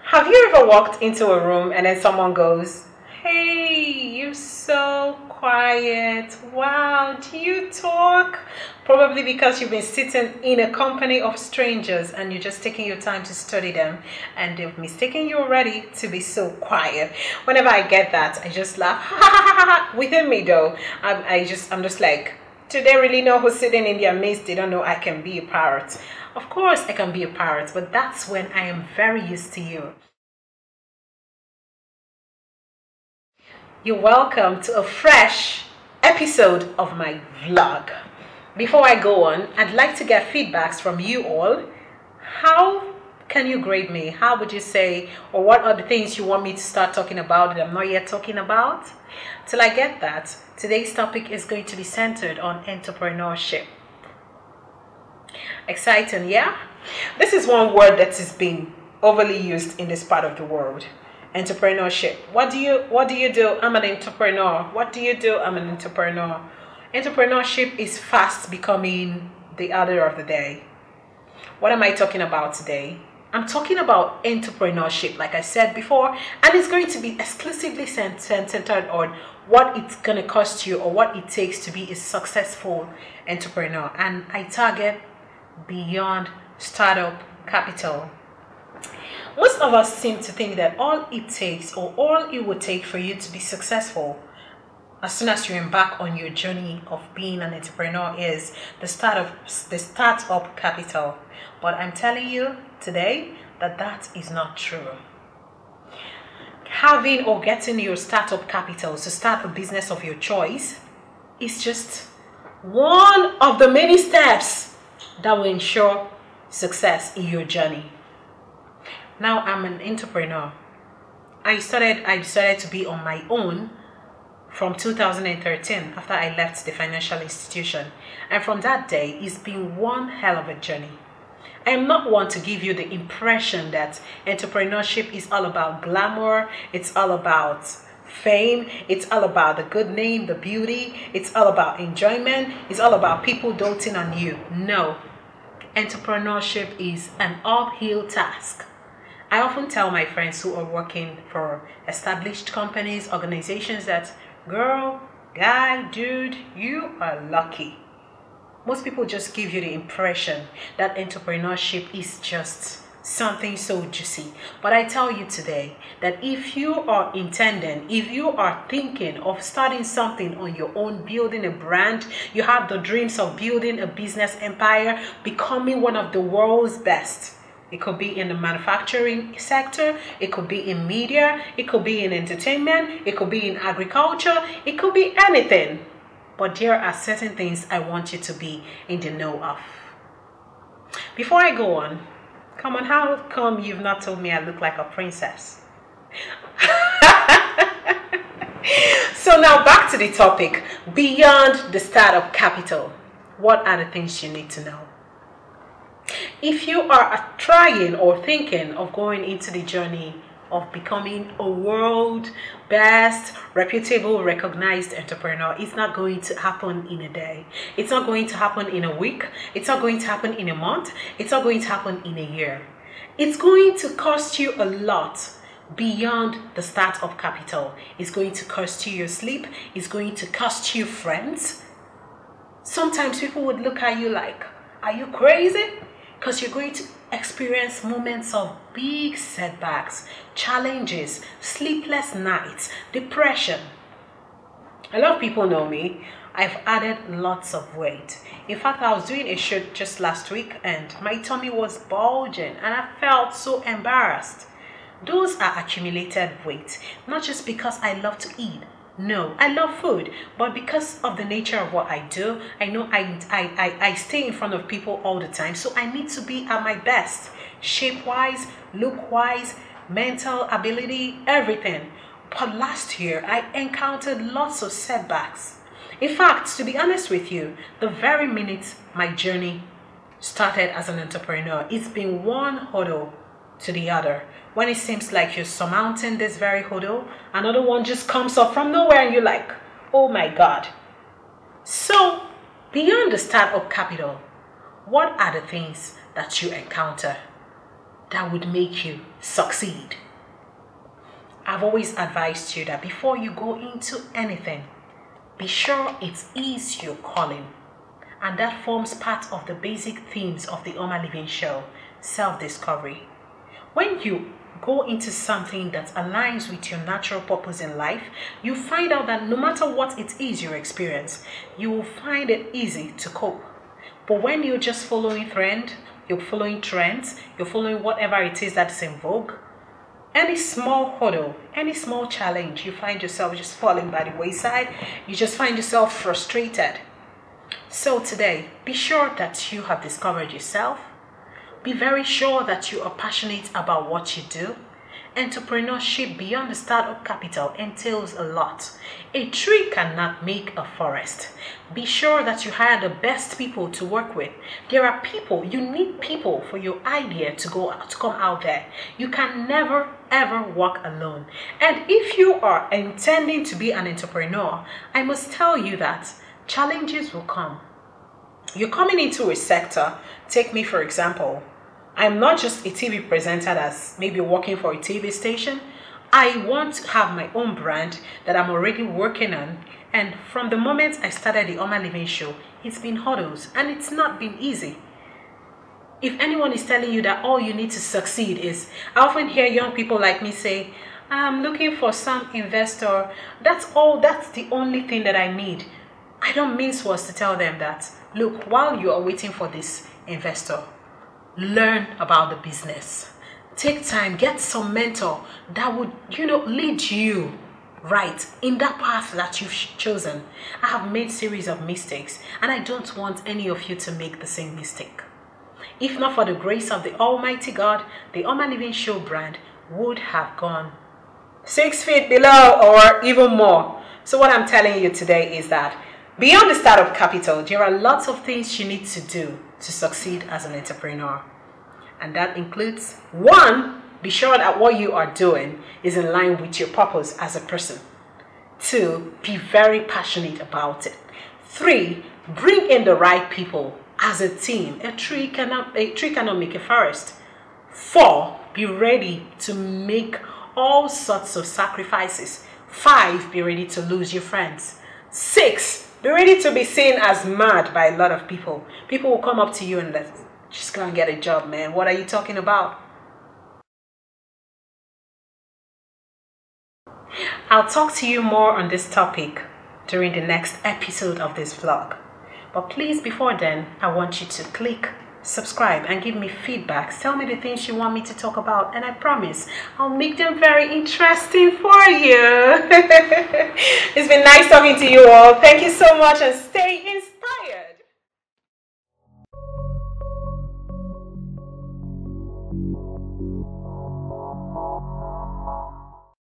Have you ever walked into a room and then someone goes, "Hey, you're so quiet. Wow, do you talk?" Probably because you've been sitting in a company of strangers and you're just taking your time to study them and they've mistaken you already to be so quiet. Whenever I get that, I just laugh. Within me though, I'm just like, do they really know who's sitting in their midst? They don't know I can be a parrot. Of course I can be a parrot, but that's when I am very used to you. You're welcome to a fresh episode of my vlog. Before I go on, I'd like to get feedbacks from you all. How can you grade me? How would you say, or what are the things you want me to start talking about that I'm not yet talking about? Till I get that, today's topic is going to be centered on entrepreneurship. Exciting, yeah? This is one word that is being overly used in this part of the world. Entrepreneurship. What do you do? I'm an entrepreneur. What do you do? I'm an entrepreneur. Entrepreneurship is fast becoming the order of the day. What am I talking about today? I'm talking about entrepreneurship, like I said before, and it's going to be exclusively centered on what it's going to cost you or what it takes to be a successful entrepreneur. And I target beyond startup capital. Most of us seem to think that all it takes or all it would take for you to be successful as soon as you embark on your journey of being an entrepreneur is the startup capital. But I'm telling you today that that is not true. Having or getting your startup capital to start a business of your choice is just one of the many steps that will ensure success in your journey. Now I'm an entrepreneur. I decided to be on my own from 2013 after I left the financial institution, and from that day it's been one hell of a journey. I am not one to give you the impression that entrepreneurship is all about glamour, it's all about fame, it's all about the good name, the beauty, it's all about enjoyment, it's all about people doting on you. No, entrepreneurship is an uphill task. I often tell my friends who are working for established companies, organizations that, girl, guy, dude, you are lucky. Most people just give you the impression that entrepreneurship is just something so juicy. But I tell you today that if you are intending, if you are thinking of starting something on your own, building a brand, you have the dreams of building a business empire, becoming one of the world's best. It could be in the manufacturing sector, it could be in media, it could be in entertainment, it could be in agriculture, it could be anything. But there are certain things I want you to be in the know of. Before I go on, come on, how come you've not told me I look like a princess? So now back to the topic, beyond the startup capital. What are the things you need to know? If you are trying or thinking of going into the journey of becoming a world best, reputable, recognized entrepreneur, it's not going to happen in a day. It's not going to happen in a week. It's not going to happen in a month. It's not going to happen in a year. It's going to cost you a lot beyond the startup capital. It's going to cost you your sleep. It's going to cost you friends. Sometimes people would look at you like, are you crazy? Because you're going to experience moments of big setbacks, challenges, sleepless nights, depression. A lot of people know me. I've added lots of weight. In fact, I was doing a shoot just last week and my tummy was bulging and I felt so embarrassed. Those are accumulated weight, not just because I love to eat. No, I love food, but because of the nature of what I do, I know I stay in front of people all the time, so I need to be at my best, shape-wise, look-wise, mental ability, everything. But last year, I encountered lots of setbacks. In fact, to be honest with you, the very minute my journey started as an entrepreneur, it's been one hurdle to the other. When it seems like you're surmounting this very hurdle, another one just comes up from nowhere and you're like, oh my God, So, beyond the startup capital, what are the things that you encounter that would make you succeed? I've always advised you that before you go into anything, be sure it is your calling. And that forms part of the basic themes of the Oma Living Show, self-discovery. When you go into something that aligns with your natural purpose in life, you find out that no matter what it is you experience, you will find it easy to cope. But when you're just following trends, you're following whatever it is that is in vogue, any small hurdle, any small challenge, you find yourself just falling by the wayside, you just find yourself frustrated. So today, be sure that you have discovered yourself. Be very sure that you are passionate about what you do. Entrepreneurship beyond the startup capital entails a lot. A tree cannot make a forest. Be sure that you hire the best people to work with. There are people, you need people for your idea to come out there. You can never ever walk alone. And if you are intending to be an entrepreneur, I must tell you that challenges will come. You're coming into a sector, take me for example. I'm not just a TV presenter that's maybe working for a TV station. I want to have my own brand that I'm already working on. And from the moment I started the Oma Living Show, it's been hurdles and it's not been easy. If anyone is telling you that all you need to succeed is, I often hear young people like me say, I'm looking for some investor. That's the only thing that I need. I don't mince words to tell them that, look, while you are waiting for this investor, learn about the business. Take time, get some mentor that would, lead you right in that path that you've chosen. I have made series of mistakes and I don't want any of you to make the same mistake. If not for the grace of the Almighty God, the Oma Living Show brand would have gone 6 feet below or even more. So what I'm telling you today is that beyond the startup capital, there are lots of things you need to do to succeed as an entrepreneur. And that includes, 1, be sure that what you are doing is in line with your purpose as a person. 2, be very passionate about it. 3, bring in the right people as a team. A tree cannot make a forest. 4, be ready to make all sorts of sacrifices. 5, be ready to lose your friends. 6, be ready to be seen as mad by a lot of people. People will come up to you and just go and get a job, man. What are you talking about? I'll talk to you more on this topic during the next episode of this vlog. But please, before then, I want you to click subscribe and give me feedback. Tell me the things you want me to talk about, and I promise I'll make them very interesting for you. It's been nice talking to you all. Thank you so much and stay inspired.